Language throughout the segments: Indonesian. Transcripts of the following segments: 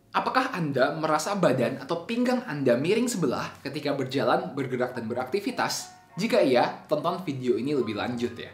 Apakah Anda merasa badan atau pinggang Anda miring sebelah ketika berjalan, bergerak, dan beraktivitas? Jika iya, tonton video ini lebih lanjut ya.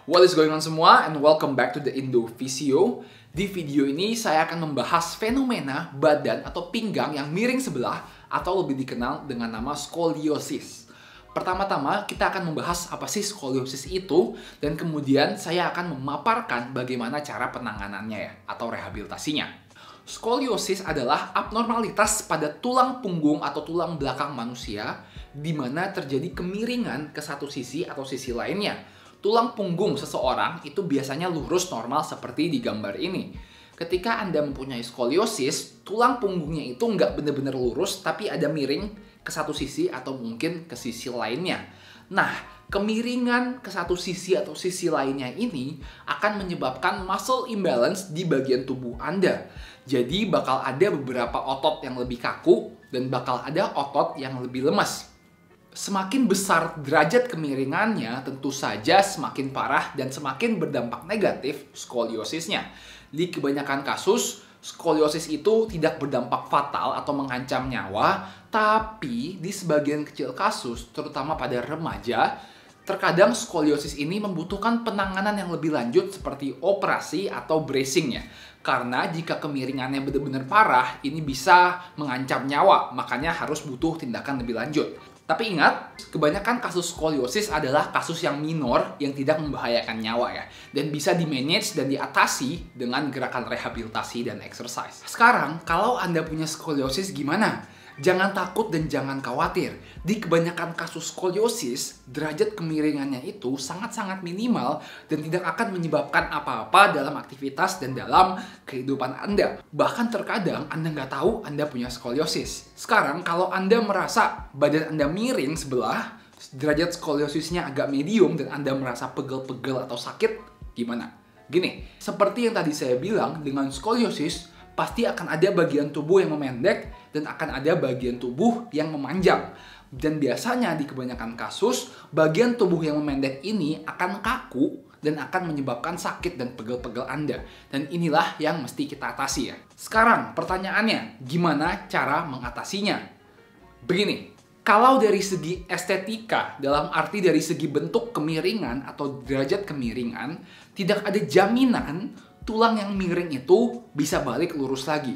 What is going on semua, and welcome back to the Indo Physio. Di video ini saya akan membahas fenomena badan atau pinggang yang miring sebelah atau lebih dikenal dengan nama skoliosis. Pertama-tama kita akan membahas apa sih skoliosis itu, dan kemudian saya akan memaparkan bagaimana cara penanganannya ya, atau rehabilitasinya. Skoliosis adalah abnormalitas pada tulang punggung atau tulang belakang manusia di mana terjadi kemiringan ke satu sisi atau sisi lainnya. Tulang punggung seseorang itu biasanya lurus normal seperti di gambar ini. Ketika Anda mempunyai skoliosis, tulang punggungnya itu nggak benar-benar lurus tapi ada miring ke satu sisi atau mungkin ke sisi lainnya. Nah, kemiringan ke satu sisi atau sisi lainnya ini akan menyebabkan muscle imbalance di bagian tubuh Anda. Jadi bakal ada beberapa otot yang lebih kaku dan bakal ada otot yang lebih lemas. Semakin besar derajat kemiringannya, tentu saja semakin parah dan semakin berdampak negatif skoliosisnya. Di kebanyakan kasus, skoliosis itu tidak berdampak fatal atau mengancam nyawa, tapi di sebagian kecil kasus, terutama pada remaja, terkadang skoliosis ini membutuhkan penanganan yang lebih lanjut seperti operasi atau bracing ya. Karena jika kemiringannya benar-benar parah, ini bisa mengancam nyawa, makanya harus butuh tindakan lebih lanjut. Tapi ingat, kebanyakan kasus skoliosis adalah kasus yang minor yang tidak membahayakan nyawa ya. Dan bisa di-manage dan diatasi dengan gerakan rehabilitasi dan exercise. Sekarang, kalau Anda punya skoliosis gimana? Jangan takut dan jangan khawatir. Di kebanyakan kasus skoliosis, derajat kemiringannya itu sangat-sangat minimal dan tidak akan menyebabkan apa-apa dalam aktivitas dan dalam kehidupan Anda. Bahkan terkadang Anda nggak tahu Anda punya skoliosis. Sekarang, kalau Anda merasa badan Anda miring sebelah, derajat skoliosisnya agak medium dan Anda merasa pegel-pegel atau sakit, gimana? Gini, seperti yang tadi saya bilang, dengan skoliosis, pasti akan ada bagian tubuh yang memendek dan akan ada bagian tubuh yang memanjang. Dan biasanya di kebanyakan kasus, bagian tubuh yang memendek ini akan kaku dan akan menyebabkan sakit dan pegel-pegel Anda. Dan inilah yang mesti kita atasi ya. Sekarang pertanyaannya, gimana cara mengatasinya? Begini, kalau dari segi estetika, dalam arti dari segi bentuk kemiringan atau derajat kemiringan, tidak ada jaminan tulang yang miring itu bisa balik lurus lagi.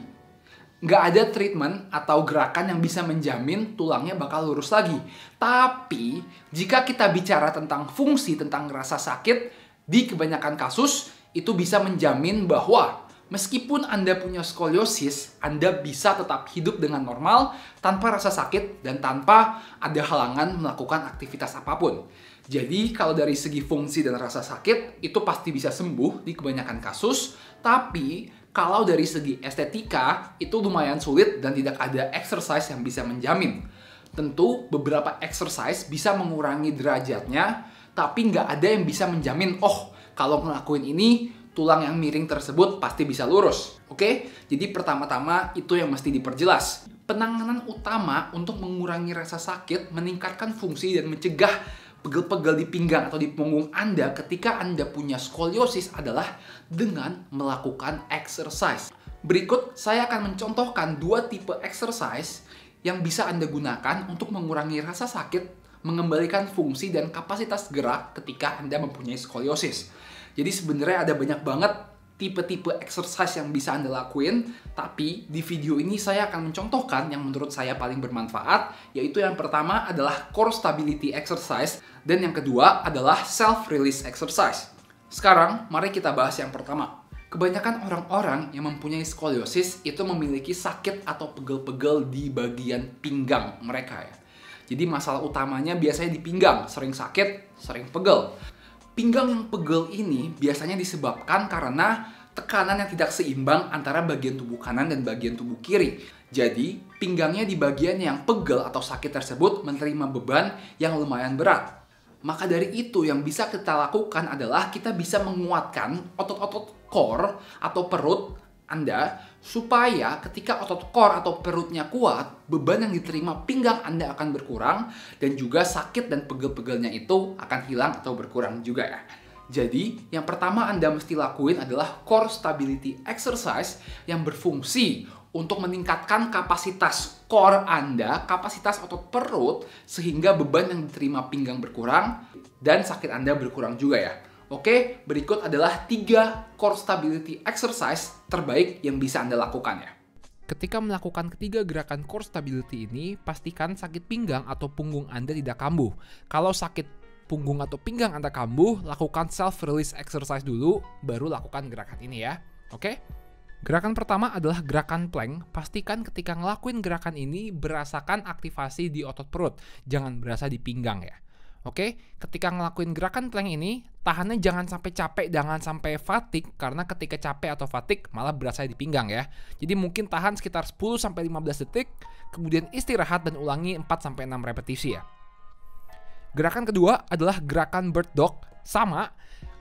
Nggak ada treatment atau gerakan yang bisa menjamin tulangnya bakal lurus lagi. Tapi, jika kita bicara tentang fungsi, tentang rasa sakit, di kebanyakan kasus, itu bisa menjamin bahwa meskipun Anda punya skoliosis, Anda bisa tetap hidup dengan normal, tanpa rasa sakit, dan tanpa ada halangan melakukan aktivitas apapun. Jadi, kalau dari segi fungsi dan rasa sakit, itu pasti bisa sembuh di kebanyakan kasus. Tapi, kalau dari segi estetika, itu lumayan sulit dan tidak ada exercise yang bisa menjamin. Tentu, beberapa exercise bisa mengurangi derajatnya, tapi nggak ada yang bisa menjamin, oh, kalau ngelakuin ini, tulang yang miring tersebut pasti bisa lurus. Oke? Jadi, pertama-tama itu yang mesti diperjelas. Penanganan utama untuk mengurangi rasa sakit, meningkatkan fungsi dan mencegah pegel-pegel di pinggang atau di punggung Anda ketika Anda punya skoliosis adalah dengan melakukan exercise. Berikut saya akan mencontohkan dua tipe exercise yang bisa Anda gunakan untuk mengurangi rasa sakit, mengembalikan fungsi dan kapasitas gerak ketika Anda mempunyai skoliosis. Jadi sebenarnya ada banyak banget tipe-tipe exercise yang bisa Anda lakuin, tapi di video ini saya akan mencontohkan yang menurut saya paling bermanfaat, yaitu yang pertama adalah core stability exercise, dan yang kedua adalah self-release exercise. Sekarang, mari kita bahas yang pertama. Kebanyakan orang-orang yang mempunyai skoliosis itu memiliki sakit atau pegel-pegel di bagian pinggang mereka ya. Jadi masalah utamanya biasanya di pinggang, sering sakit, sering pegel. Pinggang yang pegel ini biasanya disebabkan karena tekanan yang tidak seimbang antara bagian tubuh kanan dan bagian tubuh kiri. Jadi, pinggangnya di bagian yang pegel atau sakit tersebut menerima beban yang lumayan berat. Maka dari itu yang bisa kita lakukan adalah kita bisa menguatkan otot-otot core atau perut Anda supaya ketika otot core atau perutnya kuat, beban yang diterima pinggang Anda akan berkurang dan juga sakit dan pegel-pegelnya itu akan hilang atau berkurang juga ya. Jadi, yang pertama Anda mesti lakuin adalah core stability exercise yang berfungsi untuk meningkatkan kapasitas core Anda, kapasitas otot perut, sehingga beban yang diterima pinggang berkurang dan sakit Anda berkurang juga ya. Oke, berikut adalah 3 core stability exercise terbaik yang bisa Anda lakukan ya. Ketika melakukan ketiga gerakan core stability ini, pastikan sakit pinggang atau punggung Anda tidak kambuh. Kalau sakit punggung atau pinggang Anda kambuh, lakukan self-release exercise dulu, baru lakukan gerakan ini ya. Oke? Gerakan pertama adalah gerakan plank. Pastikan ketika ngelakuin gerakan ini, berasakan aktivasi di otot perut. Jangan berasa di pinggang ya. Oke, ketika ngelakuin gerakan plank ini, tahannya jangan sampai capek, jangan sampai fatigue, karena ketika capek atau fatigue malah berasa di pinggang ya. Jadi mungkin tahan sekitar 10-15 detik, kemudian istirahat dan ulangi 4-6 repetisi ya. Gerakan kedua adalah gerakan bird dog. Sama,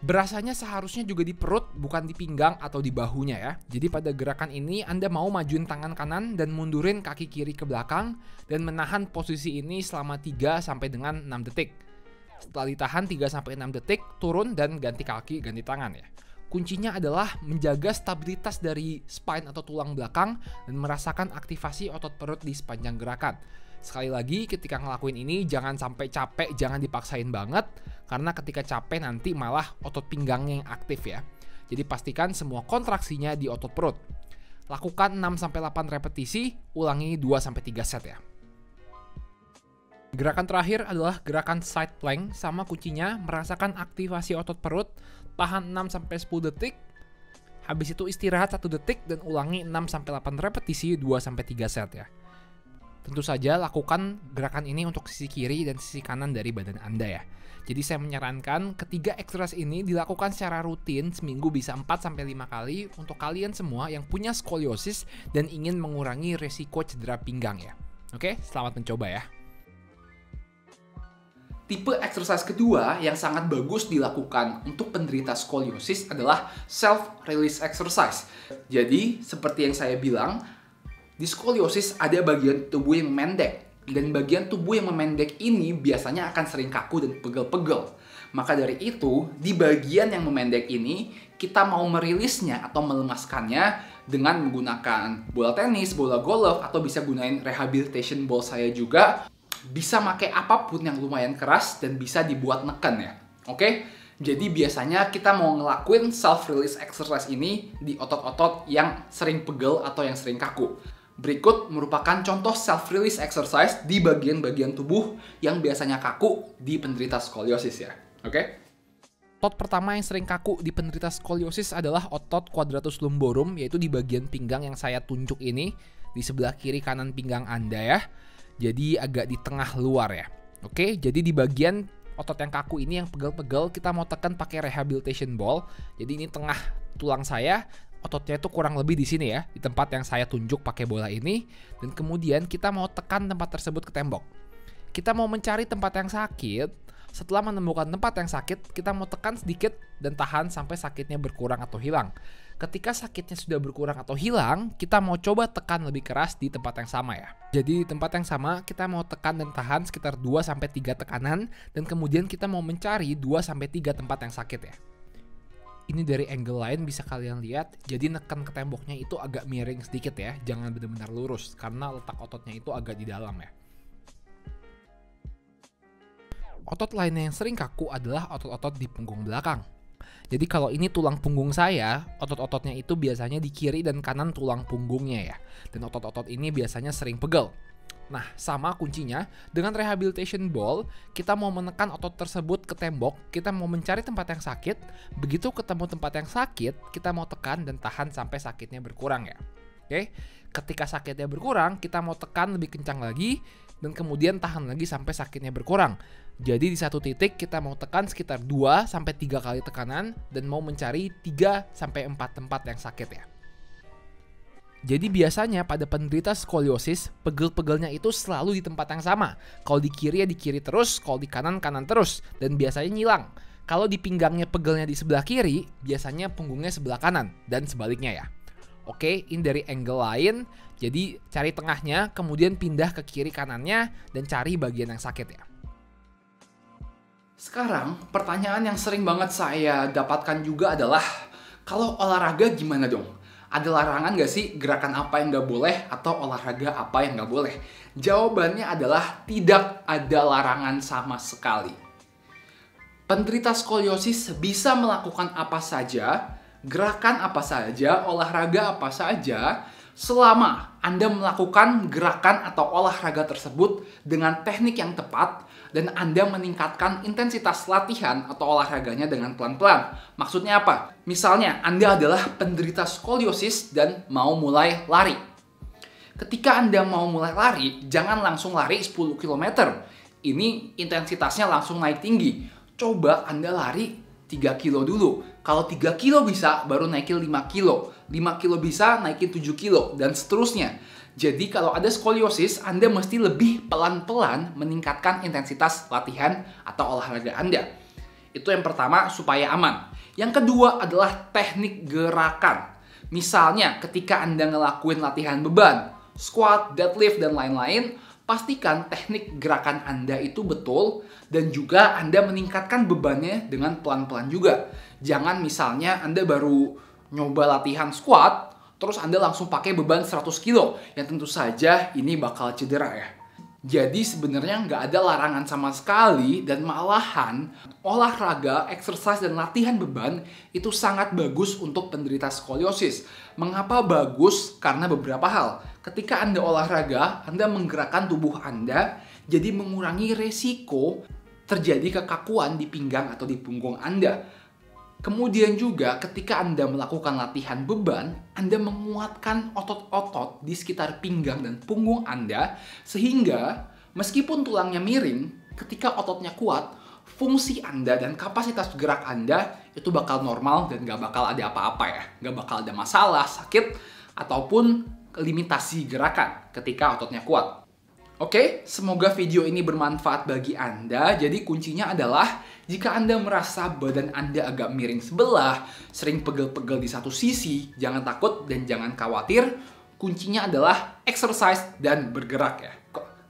berasanya seharusnya juga di perut, bukan di pinggang atau di bahunya ya. Jadi pada gerakan ini Anda mau majuin tangan kanan dan mundurin kaki kiri ke belakang dan menahan posisi ini selama 3 sampai dengan 6 detik. Setelah ditahan 3-6 detik, turun dan ganti kaki, ganti tangan ya. Kuncinya adalah menjaga stabilitas dari spine atau tulang belakang dan merasakan aktivasi otot perut di sepanjang gerakan. Sekali lagi, ketika ngelakuin ini jangan sampai capek, jangan dipaksain banget, karena ketika capek nanti malah otot pinggangnya yang aktif ya. Jadi pastikan semua kontraksinya di otot perut. Lakukan 6-8 repetisi, ulangi 2-3 set ya. Gerakan terakhir adalah gerakan side plank, sama kuncinya merasakan aktivasi otot perut, tahan 6-10 detik, habis itu istirahat 1 detik dan ulangi 6-8 repetisi 2-3 set ya. Tentu saja lakukan gerakan ini untuk sisi kiri dan sisi kanan dari badan Anda ya. Jadi saya menyarankan ketiga exercise ini dilakukan secara rutin, seminggu bisa 4-5 kali untuk kalian semua yang punya skoliosis dan ingin mengurangi resiko cedera pinggang ya. Oke, selamat mencoba ya. Tipe exercise kedua yang sangat bagus dilakukan untuk penderita skoliosis adalah self-release exercise. Jadi, seperti yang saya bilang, di skoliosis ada bagian tubuh yang memendek. Dan bagian tubuh yang memendek ini biasanya akan sering kaku dan pegel-pegel. Maka dari itu, di bagian yang memendek ini, kita mau merilisnya atau melemaskannya dengan menggunakan bola tenis, bola golf, atau bisa gunain rehabilitation ball saya juga. Bisa pakai apapun yang lumayan keras dan bisa dibuat neken ya. Oke? Jadi biasanya kita mau ngelakuin self-release exercise ini di otot-otot yang sering pegel atau yang sering kaku. Berikut merupakan contoh self-release exercise di bagian-bagian tubuh yang biasanya kaku di penderita skoliosis ya. Oke? Otot pertama yang sering kaku di penderita skoliosis adalah otot quadratus lumborum, yaitu di bagian pinggang yang saya tunjuk ini, di sebelah kiri kanan pinggang Anda ya. Jadi agak di tengah luar ya. Oke, jadi di bagian otot yang kaku ini yang pegel-pegel kita mau tekan pakai rehabilitation ball. Jadi ini tengah tulang saya, ototnya itu kurang lebih di sini ya, di tempat yang saya tunjuk pakai bola ini. Dan kemudian kita mau tekan tempat tersebut ke tembok. Kita mau mencari tempat yang sakit. Setelah menemukan tempat yang sakit, kita mau tekan sedikit dan tahan sampai sakitnya berkurang atau hilang. Ketika sakitnya sudah berkurang atau hilang, kita mau coba tekan lebih keras di tempat yang sama ya. Jadi di tempat yang sama, kita mau tekan dan tahan sekitar 2-3 tekanan, dan kemudian kita mau mencari 2-3 tempat yang sakit ya. Ini dari angle lain bisa kalian lihat, jadi neken ke temboknya itu agak miring sedikit ya, jangan benar-benar lurus, karena letak ototnya itu agak di dalam ya. Otot lainnya yang sering kaku adalah otot-otot di punggung belakang. Jadi kalau ini tulang punggung saya, otot-ototnya itu biasanya di kiri dan kanan tulang punggungnya ya. Dan otot-otot ini biasanya sering pegel. Nah, sama kuncinya, dengan rehabilitation ball, kita mau menekan otot tersebut ke tembok, kita mau mencari tempat yang sakit, begitu ketemu tempat yang sakit, kita mau tekan dan tahan sampai sakitnya berkurang ya. Oke? Ketika sakitnya berkurang, kita mau tekan lebih kencang lagi, dan kemudian tahan lagi sampai sakitnya berkurang. Jadi di satu titik kita mau tekan sekitar 2-3 kali tekanan dan mau mencari 3-4 tempat yang sakit ya. Jadi biasanya pada penderita skoliosis, pegel-pegelnya itu selalu di tempat yang sama. Kalau di kiri ya di kiri terus, kalau di kanan kanan terus, dan biasanya nyilang. Kalau di pinggangnya pegelnya di sebelah kiri, biasanya punggungnya sebelah kanan, dan sebaliknya ya. Oke, ini dari angle lain, jadi cari tengahnya, kemudian pindah ke kiri kanannya, dan cari bagian yang sakit ya. Sekarang, pertanyaan yang sering banget saya dapatkan juga adalah, kalau olahraga gimana dong? Ada larangan nggak sih gerakan apa yang nggak boleh atau olahraga apa yang nggak boleh? Jawabannya adalah tidak ada larangan sama sekali. Penderita skoliosis bisa melakukan apa saja, gerakan apa saja, olahraga apa saja, selama Anda melakukan gerakan atau olahraga tersebut dengan teknik yang tepat dan Anda meningkatkan intensitas latihan atau olahraganya dengan pelan-pelan. Maksudnya apa? Misalnya, Anda adalah penderita skoliosis dan mau mulai lari. Ketika Anda mau mulai lari, jangan langsung lari 10 km. Ini intensitasnya langsung naik tinggi. Coba Anda lari 3 kilo dulu. Kalau 3 kilo bisa, baru naikin 5 kilo. 5 kilo bisa, naikin 7 kilo, dan seterusnya. Jadi kalau ada skoliosis, Anda mesti lebih pelan-pelan meningkatkan intensitas latihan atau olahraga Anda. Itu yang pertama, supaya aman. Yang kedua adalah teknik gerakan. Misalnya, ketika Anda ngelakuin latihan beban, squat, deadlift, dan lain-lain, pastikan teknik gerakan Anda itu betul dan juga Anda meningkatkan bebannya dengan pelan-pelan juga. Jangan misalnya Anda baru nyoba latihan squat, terus Anda langsung pakai beban 100 kilo, yang tentu saja ini bakal cedera ya. Jadi sebenarnya nggak ada larangan sama sekali dan malahan olahraga, exercise, dan latihan beban itu sangat bagus untuk penderita skoliosis. Mengapa bagus? Karena beberapa hal. Ketika Anda olahraga, Anda menggerakkan tubuh Anda, jadi mengurangi resiko terjadi kekakuan di pinggang atau di punggung Anda. Kemudian juga ketika Anda melakukan latihan beban, Anda menguatkan otot-otot di sekitar pinggang dan punggung Anda, sehingga meskipun tulangnya miring, ketika ototnya kuat, fungsi Anda dan kapasitas gerak Anda itu bakal normal dan gak bakal ada apa-apa ya. Gak bakal ada masalah, sakit, ataupun limitasi gerakan ketika ototnya kuat. Oke, semoga video ini bermanfaat bagi Anda. Jadi kuncinya adalah jika Anda merasa badan Anda agak miring sebelah, sering pegel-pegel di satu sisi, jangan takut dan jangan khawatir. Kuncinya adalah exercise dan bergerak ya.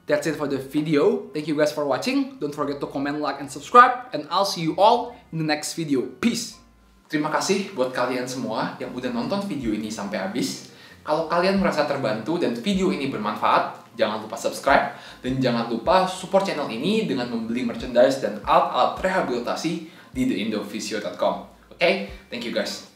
That's it for the video. Thank you guys for watching. Don't forget to comment, like, and subscribe. And I'll see you all in the next video. Peace! Terima kasih buat kalian semua yang udah nonton video ini sampai habis. Kalau kalian merasa terbantu dan video ini bermanfaat, jangan lupa subscribe dan jangan lupa support channel ini dengan membeli merchandise dan alat-alat rehabilitasi di theindophysio.com. Okay? Thank you guys.